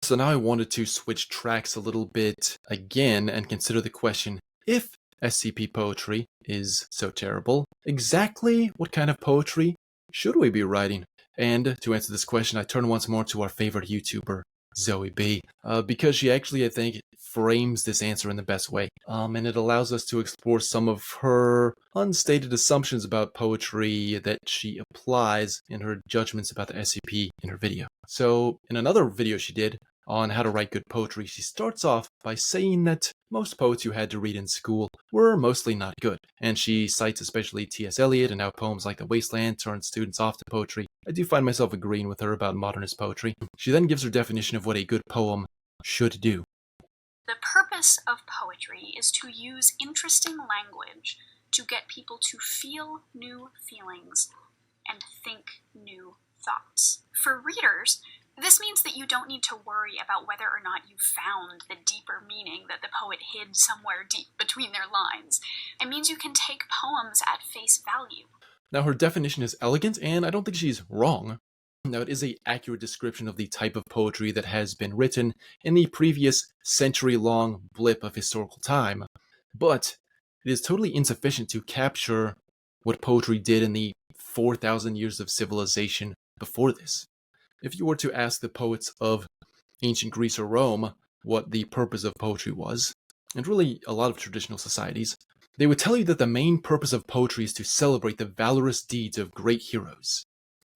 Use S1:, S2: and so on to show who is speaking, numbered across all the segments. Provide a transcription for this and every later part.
S1: So now I wanted to switch tracks a little bit again and consider the question, if SCP poetry is so terrible, exactly what kind of poetry should we be writing? And to answer this question, I turn once more to our favorite YouTuber, Zoe B, because she actually, I think, frames this answer in the best way. And it allows us to explore some of her unstated assumptions about poetry that she applies in her judgments about the SCP in her video. So, in another video she did on how to write good poetry, she starts off by saying that most poets you had to read in school were mostly not good, and she cites especially T.S. Eliot and how poems like The Wasteland turned students off to poetry. I do find myself agreeing with her about modernist poetry. She then gives her definition of what a good poem should do.
S2: The purpose of poetry is to use interesting language to get people to feel new feelings and think new thoughts. For readers, this means that you don't need to worry about whether or not you found the deeper meaning that the poet hid somewhere deep between their lines. It means you can take poems at face value.
S1: Now, her definition is elegant, and I don't think she's wrong. Now, it is an accurate description of the type of poetry that has been written in the previous century-long blip of historical time, but it is totally insufficient to capture what poetry did in the 4,000 years of civilization before this. If you were to ask the poets of ancient Greece or Rome what the purpose of poetry was, and really a lot of traditional societies, they would tell you that the main purpose of poetry is to celebrate the valorous deeds of great heroes,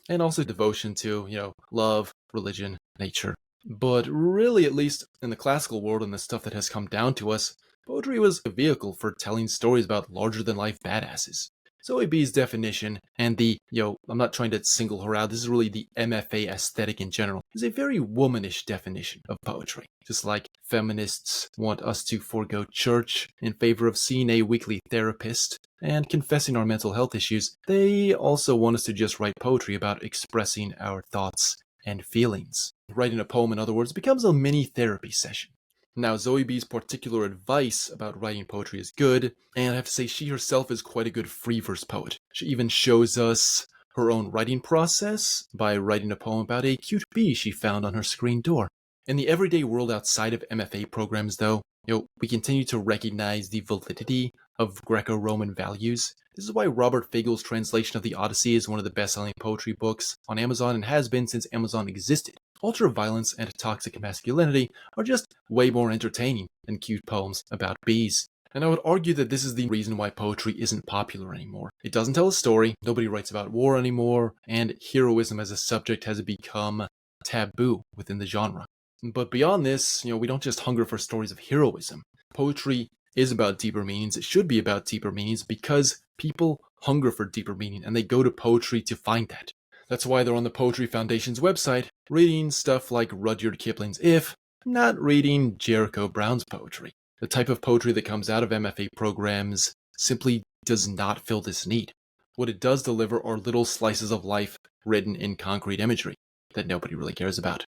S1: and also devotion to, love, religion, nature. But really, at least in the classical world and the stuff that has come down to us, poetry was a vehicle for telling stories about larger-than-life badasses. Zoe B's definition, and I'm not trying to single her out, this is really the MFA aesthetic in general, is a very womanish definition of poetry. Just like feminists want us to forego church in favor of seeing a weekly therapist and confessing our mental health issues, they also want us to just write poetry about expressing our thoughts and feelings. Writing a poem, in other words, becomes a mini therapy session. Now, Zoe B's particular advice about writing poetry is good, and I have to say she herself is quite a good free verse poet. She even shows us her own writing process by writing a poem about a cute bee she found on her screen door. In the everyday world outside of MFA programs, though, we continue to recognize the validity of Greco-Roman values. This is why Robert Fagel's translation of the Odyssey is one of the best-selling poetry books on Amazon and has been since Amazon existed. Ultra-violence and toxic masculinity are just way more entertaining than cute poems about bees. And I would argue that this is the reason why poetry isn't popular anymore. It doesn't tell a story, nobody writes about war anymore, and heroism as a subject has become taboo within the genre. But beyond this, we don't just hunger for stories of heroism. Poetry is about deeper meanings. It should be about deeper meanings because people hunger for deeper meaning and they go to poetry to find that. That's why they're on the Poetry Foundation's website, reading stuff like Rudyard Kipling's If, not reading Jericho Brown's poetry. The type of poetry that comes out of MFA programs simply does not fill this need. What it does deliver are little slices of life written in concrete imagery that nobody really cares about.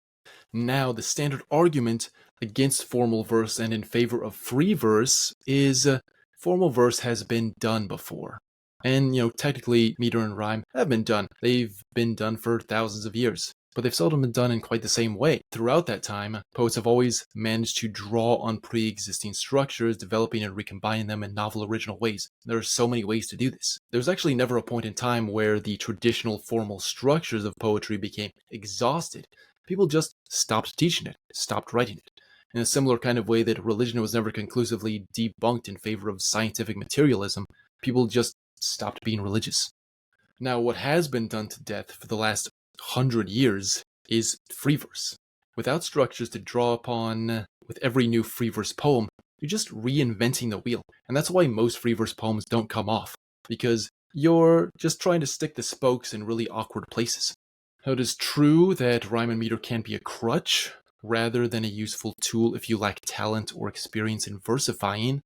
S1: Now, the standard argument against formal verse and in favor of free verse is formal verse has been done before. And, technically, meter and rhyme have been done. They've been done for thousands of years, but they've seldom been done in quite the same way. Throughout that time, poets have always managed to draw on pre-existing structures, developing and recombining them in novel, original ways. There are so many ways to do this. There's actually never a point in time where the traditional formal structures of poetry became exhausted. People just stopped teaching it, stopped writing it. In a similar kind of way that religion was never conclusively debunked in favor of scientific materialism, people just stopped being religious. Now, what has been done to death for the last 100 years is free verse. Without structures to draw upon with every new free verse poem, you're just reinventing the wheel. And that's why most free verse poems don't come off, because you're just trying to stick the spokes in really awkward places. Now, it is true that rhyme and meter can be a crutch rather than a useful tool if you lack talent or experience in versifying.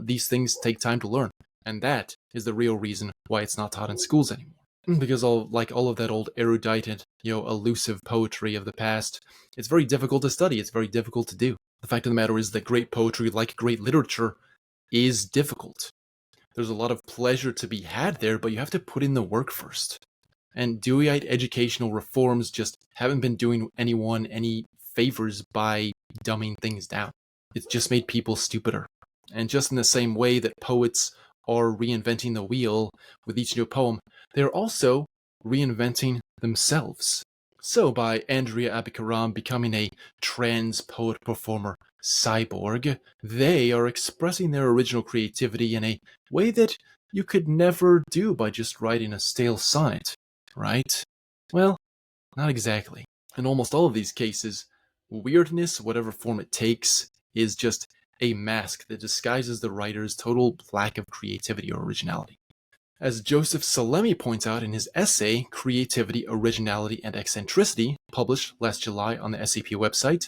S1: These things take time to learn. And that is the real reason why it's not taught in schools anymore. Because all of that old erudite and, elusive poetry of the past, it's very difficult to study, it's very difficult to do. The fact of the matter is that great poetry, like great literature, is difficult. There's a lot of pleasure to be had there, but you have to put in the work first. And Deweyite educational reforms just haven't been doing anyone any favors by dumbing things down. It's just made people stupider. And just in the same way that poets are reinventing the wheel with each new poem, they're also reinventing themselves. So, by Andrea Abikaram becoming a trans poet performer cyborg, they are expressing their original creativity in a way that you could never do by just writing a stale sonnet, right? Well, not exactly. In almost all of these cases, weirdness, whatever form it takes, is just a mask that disguises the writer's total lack of creativity or originality. As Joseph Salemi points out in his essay, Creativity, Originality, and Eccentricity, published last July on the SCP website,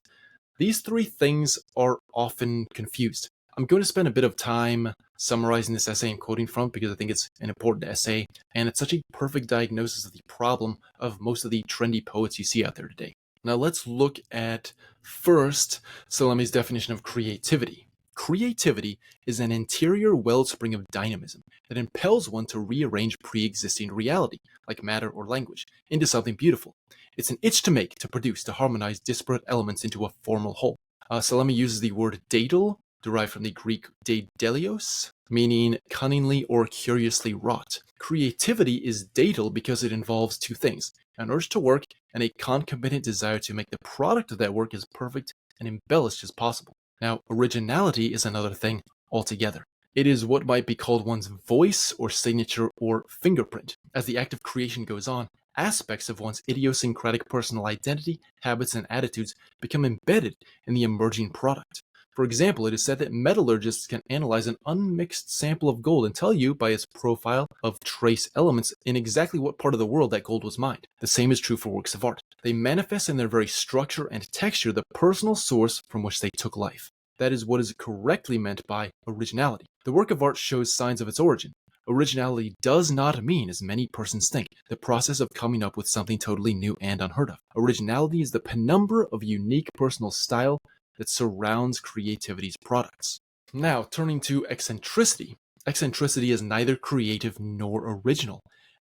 S1: these three things are often confused. I'm going to spend a bit of time summarizing this essay and quoting from it because I think it's an important essay, and it's such a perfect diagnosis of the problem of most of the trendy poets you see out there today. Now let's look at, first, Salemi's definition of creativity. Creativity is an interior wellspring of dynamism that impels one to rearrange pre-existing reality, like matter or language, into something beautiful. It's an itch to make, to produce, to harmonize disparate elements into a formal whole. Salemi uses the word daedal, derived from the Greek daedalios, meaning cunningly or curiously wrought. Creativity is daedal because it involves two things: an urge to work and a concomitant desire to make the product of that work as perfect and embellished as possible. Now, originality is another thing altogether. It is what might be called one's voice or signature or fingerprint. As the act of creation goes on, aspects of one's idiosyncratic personal identity, habits, and attitudes become embedded in the emerging product. For example, it is said that metallurgists can analyze an unmixed sample of gold and tell you by its profile of trace elements in exactly what part of the world that gold was mined. The same is true for works of art. They manifest in their very structure and texture the personal source from which they took life. That is what is correctly meant by originality. The work of art shows signs of its origin. Originality does not mean, as many persons think, the process of coming up with something totally new and unheard of. Originality is the penumbra of unique personal style that surrounds creativity's products. Now, turning to eccentricity. Eccentricity is neither creative nor original.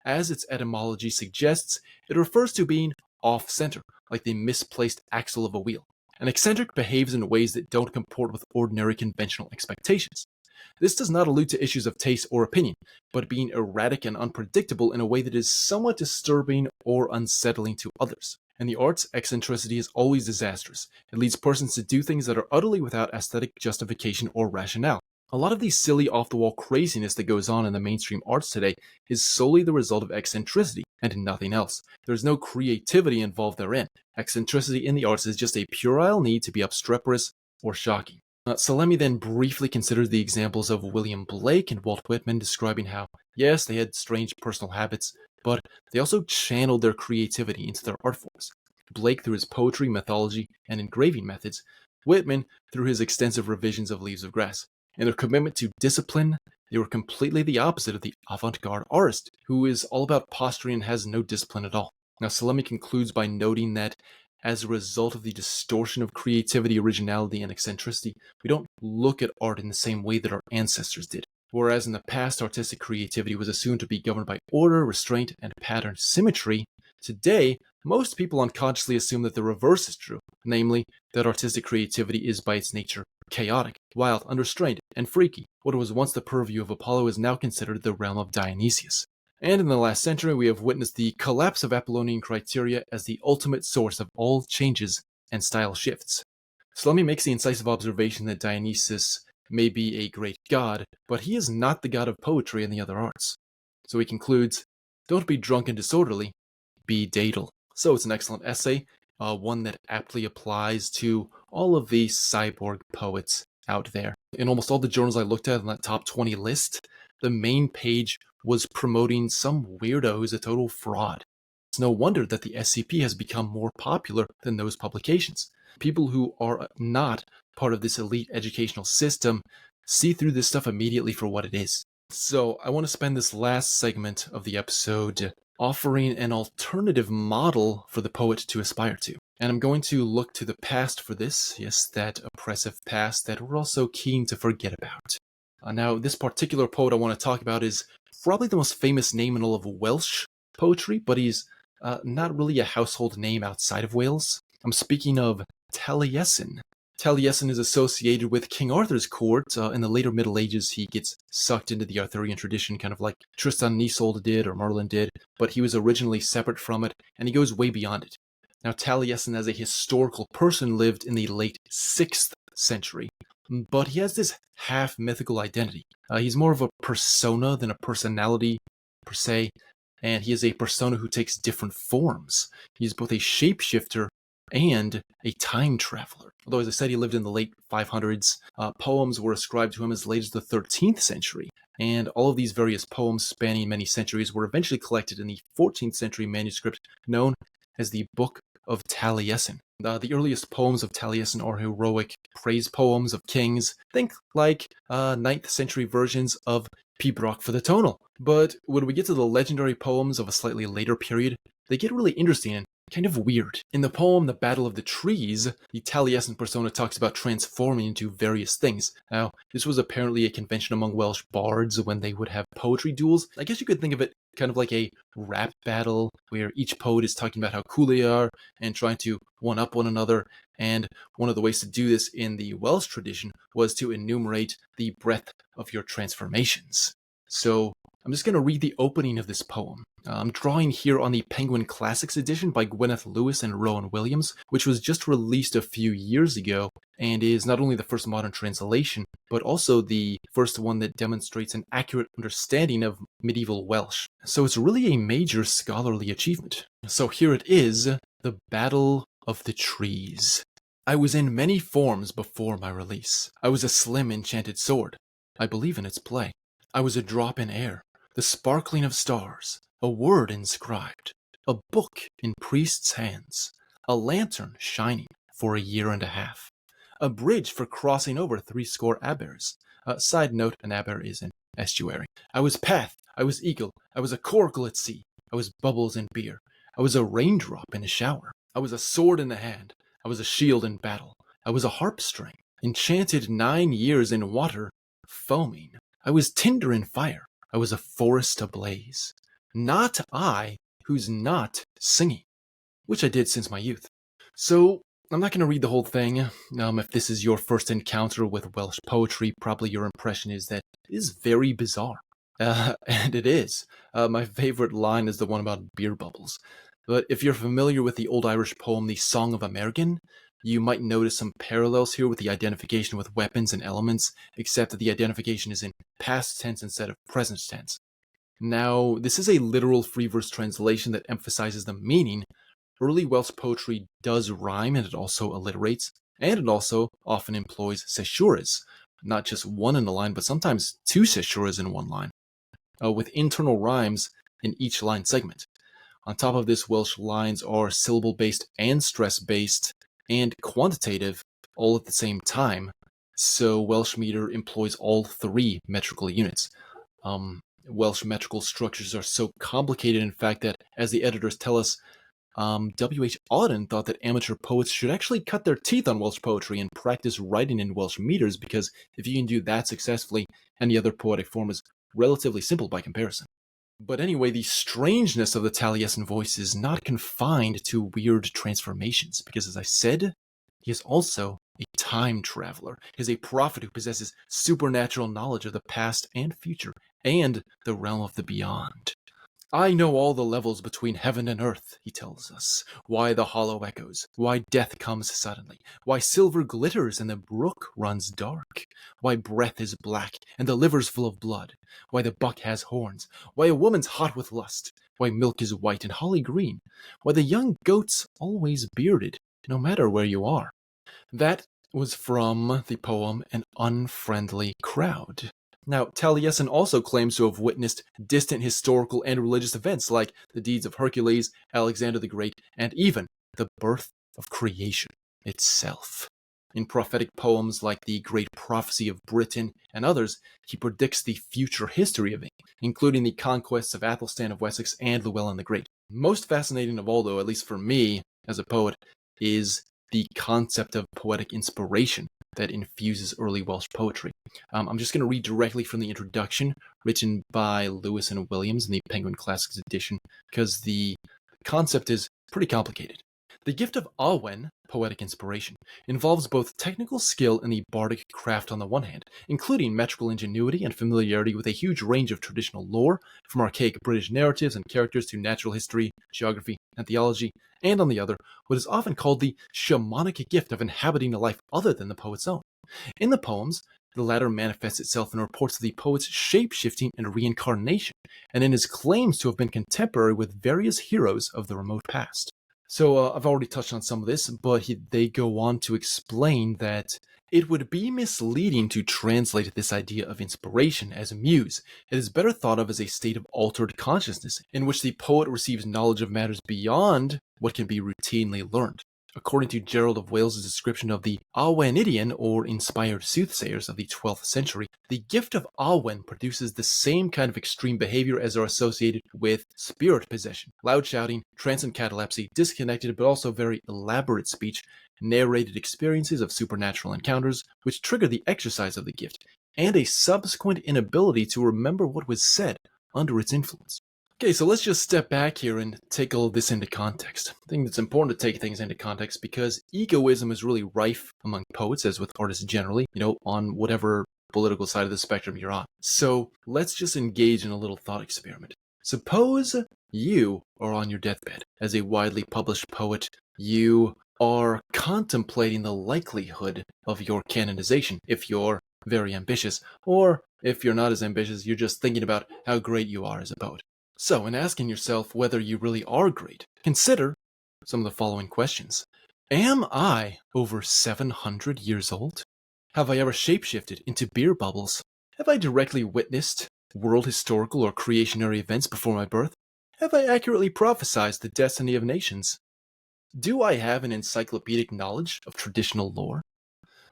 S1: As its etymology suggests, it refers to being off-center, like the misplaced axle of a wheel. An eccentric behaves in ways that don't comport with ordinary conventional expectations. This does not allude to issues of taste or opinion, but being erratic and unpredictable in a way that is somewhat disturbing or unsettling to others. In the arts, eccentricity is always disastrous. It leads persons to do things that are utterly without aesthetic justification or rationale. A lot of the silly off-the-wall craziness that goes on in the mainstream arts today is solely the result of eccentricity and nothing else. There is no creativity involved therein. Eccentricity in the arts is just a puerile need to be obstreperous or shocking. Salemi then briefly considers the examples of William Blake and Walt Whitman, describing how, yes, they had strange personal habits, but they also channeled their creativity into their art forms. Blake through his poetry, mythology, and engraving methods, Whitman through his extensive revisions of Leaves of Grass. In their commitment to discipline, they were completely the opposite of the avant-garde artist, who is all about posturing and has no discipline at all. Now, Salemi concludes by noting that as a result of the distortion of creativity, originality, and eccentricity, we don't look at art in the same way that our ancestors did. Whereas in the past, artistic creativity was assumed to be governed by order, restraint, and pattern symmetry, today, most people unconsciously assume that the reverse is true, namely, that artistic creativity is by its nature chaotic, wild, unrestrained, and freaky. What was once the purview of Apollo is now considered the realm of Dionysius. And in the last century, we have witnessed the collapse of Apollonian criteria as the ultimate source of all changes and style shifts. Salemi makes the incisive observation that Dionysus may be a great god, but he is not the god of poetry and the other arts. So he concludes, don't be drunk and disorderly, be daedal. So it's an excellent essay, one that aptly applies to all of the cyborg poets out there. In almost all the journals I looked at in that top 20 list, the main page was promoting some weirdo who's a total fraud. It's no wonder that the SCP has become more popular than those publications. People who are not part of this elite educational system see through this stuff immediately for what it is. So I want to spend this last segment of the episode offering an alternative model for the poet to aspire to. And I'm going to look to the past for this, yes, that oppressive past that we're all so keen to forget about. Now, this particular poet I want to talk about is probably the most famous name in all of Welsh poetry, but he's not really a household name outside of Wales. I'm speaking of Taliesin. Taliesin is associated with King Arthur's court. In the later Middle Ages, he gets sucked into the Arthurian tradition, kind of like Tristan and Isolde did or Merlin did, but he was originally separate from it, and he goes way beyond it. Now, Taliesin as a historical person lived in the late 6th century, but he has this half-mythical identity. He's more of a persona than a personality, per se, and he is a persona who takes different forms. He's both a shapeshifter and a time traveler. Although, as I said, he lived in the late 500s, poems were ascribed to him as late as the 13th century, and all of these various poems spanning many centuries were eventually collected in the 14th century manuscript known as the Book of Taliesin. The earliest poems of Taliesin are heroic praise poems of kings. Think like 9th century versions of Pibroch for the Tonal. But when we get to the legendary poems of a slightly later period, they get really interesting and kind of weird. In the poem The Battle of the Trees, the Taliesin persona talks about transforming into various things. Now, this was apparently a convention among Welsh bards when they would have poetry duels. I guess you could think of it kind of like a rap battle where each poet is talking about how cool they are and trying to one-up one another. And one of the ways to do this in the Welsh tradition was to enumerate the breadth of your transformations. So I'm just going to read the opening of this poem. I'm drawing here on the Penguin Classics edition by Gwyneth Lewis and Rowan Williams, which was just released a few years ago and is not only the first modern translation, but also the first one that demonstrates an accurate understanding of medieval Welsh. So it's really a major scholarly achievement. So here it is, The Battle of the Trees. I was in many forms before my release. I was a slim enchanted sword. I believe in its play. I was a drop in air, the sparkling of stars, a word inscribed, a book in priest's hands, a lantern shining for a year and a half, a bridge for crossing over 60 abers. Side note, an aber is an estuary. I was path, I was eagle, I was a coracle at sea, I was bubbles in beer, I was a raindrop in a shower, I was a sword in the hand, I was a shield in battle, I was a harp string, enchanted 9 years in water, foaming. I was tinder in fire, I was a forest ablaze. Not I, who's not singing, which I did since my youth. So, I'm not going to read the whole thing. If this is your first encounter with Welsh poetry, probably your impression is that it is very bizarre. And it is. My favorite line is the one about beer bubbles. But if you're familiar with the Old Irish poem, The Song of Amergin, you might notice some parallels here with the identification with weapons and elements, except that the identification is in past tense instead of present tense. Now, this is a literal free verse translation that emphasizes the meaning. Early Welsh poetry does rhyme and it also alliterates, and it also often employs caesuras, not just one in a line, but sometimes 2 caesuras in one line, with internal rhymes in each line segment. On top of this, Welsh lines are syllable-based and stress-based and quantitative all at the same time, so Welsh meter employs all 3 metrical units. Welsh metrical structures are so complicated, in fact, that, as the editors tell us, W.H. Auden thought that amateur poets should actually cut their teeth on Welsh poetry and practice writing in Welsh meters, because if you can do that successfully, any other poetic form is relatively simple by comparison. But anyway, the strangeness of the Taliesin voice is not confined to weird transformations, because as I said, he is also a time traveler. He is a prophet who possesses supernatural knowledge of the past and future, and the realm of the beyond. I know all the levels between heaven and earth, he tells us. Why the hollow echoes, why death comes suddenly, why silver glitters and the brook runs dark, why breath is black and the liver's full of blood, why the buck has horns, why a woman's hot with lust, why milk is white and holly green, why the young goat's always bearded, no matter where you are. That was from the poem An Unfriendly Crowd. Now, Taliesin also claims to have witnessed distant historical and religious events like the deeds of Hercules, Alexander the Great, and even the birth of creation itself. In prophetic poems like the Great Prophecy of Britain and others, he predicts the future history of England, including the conquests of Athelstan of Wessex and Llewellyn the Great. Most fascinating of all, though, at least for me as a poet, is the concept of poetic inspiration that infuses early Welsh poetry. I'm just going to read directly from the introduction written by Lewis and Williams in the Penguin Classics edition, because the concept is pretty complicated. The gift of awen, poetic inspiration, involves both technical skill and the bardic craft on the one hand, including metrical ingenuity and familiarity with a huge range of traditional lore, from archaic British narratives and characters to natural history, geography, and theology, and on the other, what is often called the shamanic gift of inhabiting a life other than the poet's own. In the poems, the latter manifests itself in reports of the poet's shape-shifting and reincarnation, and in his claims to have been contemporary with various heroes of the remote past. So I've already touched on some of this, but they go on to explain that it would be misleading to translate this idea of inspiration as a muse. It is better thought of as a state of altered consciousness, in which the poet receives knowledge of matters beyond what can be routinely learned. According to Gerald of Wales' description of the Awenidian, or inspired soothsayers of the 12th century, the gift of Awen produces the same kind of extreme behavior as are associated with spirit possession: loud shouting, trance and catalepsy, disconnected but also very elaborate speech, narrated experiences of supernatural encounters, which trigger the exercise of the gift, and a subsequent inability to remember what was said under its influence. Okay, so let's just step back here and take all of this into context. I think it's important to take things into context because egoism is really rife among poets, as with artists generally, on whatever political side of the spectrum you're on. So let's just engage in a little thought experiment. Suppose you are on your deathbed. As a widely published poet, you are contemplating the likelihood of your canonization if you're very ambitious, or if you're not as ambitious, you're just thinking about how great you are as a poet. So, in asking yourself whether you really are great, consider some of the following questions. Am I over 700 years old? Have I ever shapeshifted into beer bubbles? Have I directly witnessed world historical or creationary events before my birth? Have I accurately prophesied the destiny of nations? Do I have an encyclopedic knowledge of traditional lore?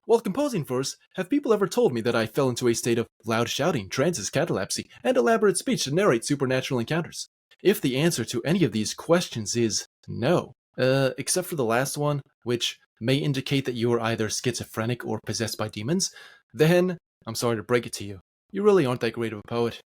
S1: While composing verse, have people ever told me that I fell into a state of loud shouting, trances, catalepsy, and elaborate speech to narrate supernatural encounters? If the answer to any of these questions is no, except for the last one, which may indicate that you are either schizophrenic or possessed by demons, then, I'm sorry to break it to you, you really aren't that great of a poet.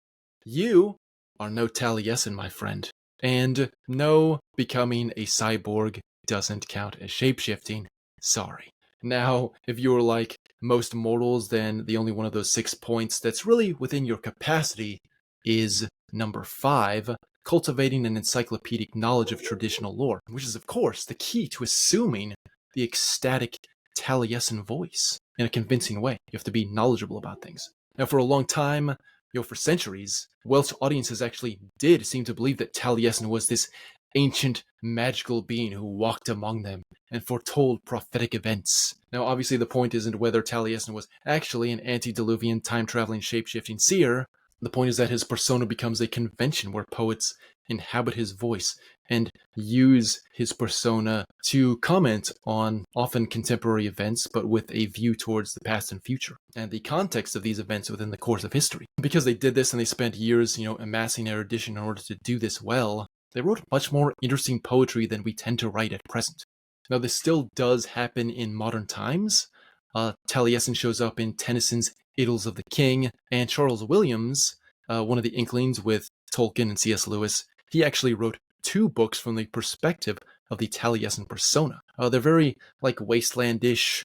S1: You are no Taliesin, my friend, and no, becoming a cyborg doesn't count as shapeshifting. Sorry. Now, if you're like most mortals, then the only one of those 6 points that's really within your capacity is number 5, cultivating an encyclopedic knowledge of traditional lore, which is, of course, the key to assuming the ecstatic Taliesin voice in a convincing way. You have to be knowledgeable about things. Now, for a long time, for centuries, Welsh audiences actually did seem to believe that Taliesin was this ancient magical being who walked among them and foretold prophetic events. Now, obviously, the point isn't whether Taliesin was actually an antediluvian time-traveling shape-shifting seer. The point is that his persona becomes a convention where poets inhabit his voice and use his persona to comment on often contemporary events, but with a view towards the past and future, and the context of these events within the course of history. Because they did this and they spent years, amassing erudition in order to do this well, they wrote much more interesting poetry than we tend to write at present. Now, this still does happen in modern times. Taliesin shows up in Tennyson's Idylls of the King, and Charles Williams, one of the Inklings with Tolkien and C.S. Lewis, he actually wrote 2 books from the perspective of the Taliesin persona. They're very wastelandish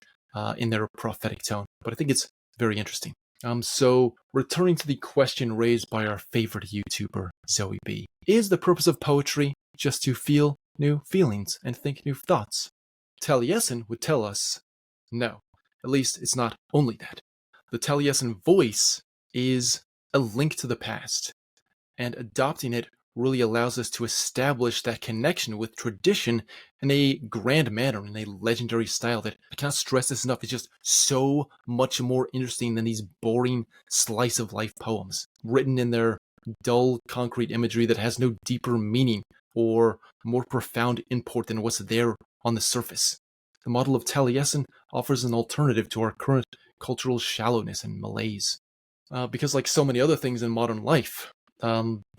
S1: in their prophetic tone, but I think it's very interesting. So returning to the question raised by our favorite YouTuber, Zoe B. Is the purpose of poetry just to feel new feelings and think new thoughts? Taliesin would tell us, no. At least it's not only that. The Taliesin voice is a link to the past, and adopting it really allows us to establish that connection with tradition in a grand manner, in a legendary style that, I cannot stress this enough, is just so much more interesting than these boring slice of life poems, written in their dull concrete imagery that has no deeper meaning or more profound import than what's there on the surface. The model of Taliesin offers an alternative to our current cultural shallowness and malaise. Because like so many other things in modern life,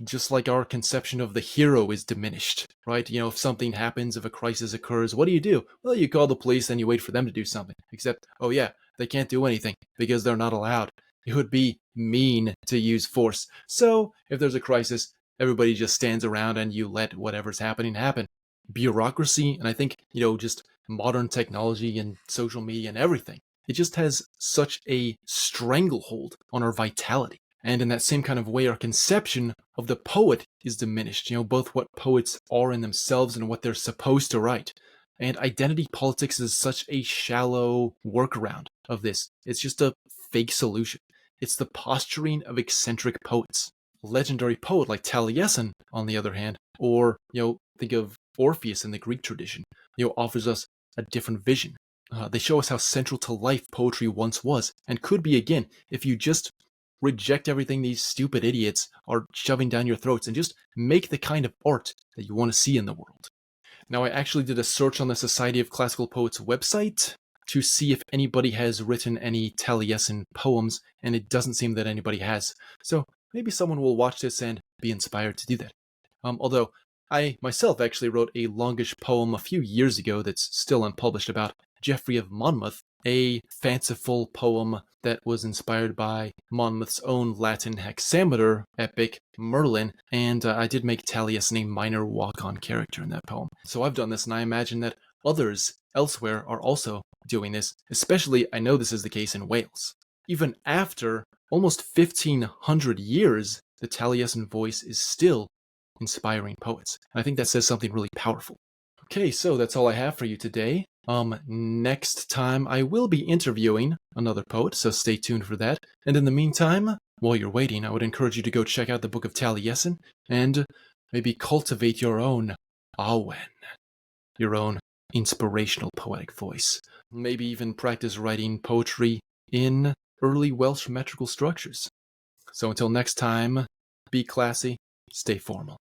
S1: just like our conception of the hero is diminished, right? If something happens, if a crisis occurs, what do? Well, you call the police and you wait for them to do something. Except, oh yeah, they can't do anything because they're not allowed. It would be mean to use force. So, if there's a crisis, everybody just stands around and you let whatever's happening happen. bureaucracy, and I think, just modern technology and social media and everything. It just has such a stranglehold on our vitality. And in that same kind of way, our conception of the poet is diminished, both what poets are in themselves and what they're supposed to write. And identity politics is such a shallow workaround of this. It's just a fake solution. It's the posturing of eccentric poets. A legendary poet like Taliesin, on the other hand, or, think of Orpheus in the Greek tradition, offers us a different vision. They show us how central to life poetry once was and could be again if you just reject everything these stupid idiots are shoving down your throats and just make the kind of art that you want to see in the world. Now, I actually did a search on the Society of Classical Poets website to see if anybody has written any Taliesin poems, and it doesn't seem that anybody has. So maybe someone will watch this and be inspired to do that. Although I myself actually wrote a longish poem a few years ago that's still unpublished about Geoffrey of Monmouth, a fanciful poem that was inspired by Monmouth's own Latin hexameter epic, Merlin, and I did make Taliesin a minor walk-on character in that poem. So I've done this, and I imagine that others elsewhere are also doing this, especially I know this is the case in Wales. Even after almost 1,500 years, the Taliesin voice is still inspiring poets. And I think that says something really powerful. Okay, so that's all I have for you today. Next time I will be interviewing another poet, so stay tuned for that. And in the meantime, while you're waiting, I would encourage you to go check out the Book of Taliesin and maybe cultivate your own awen, your own inspirational poetic voice. Maybe even practice writing poetry in early Welsh metrical structures. So until next time, be classy, stay formal.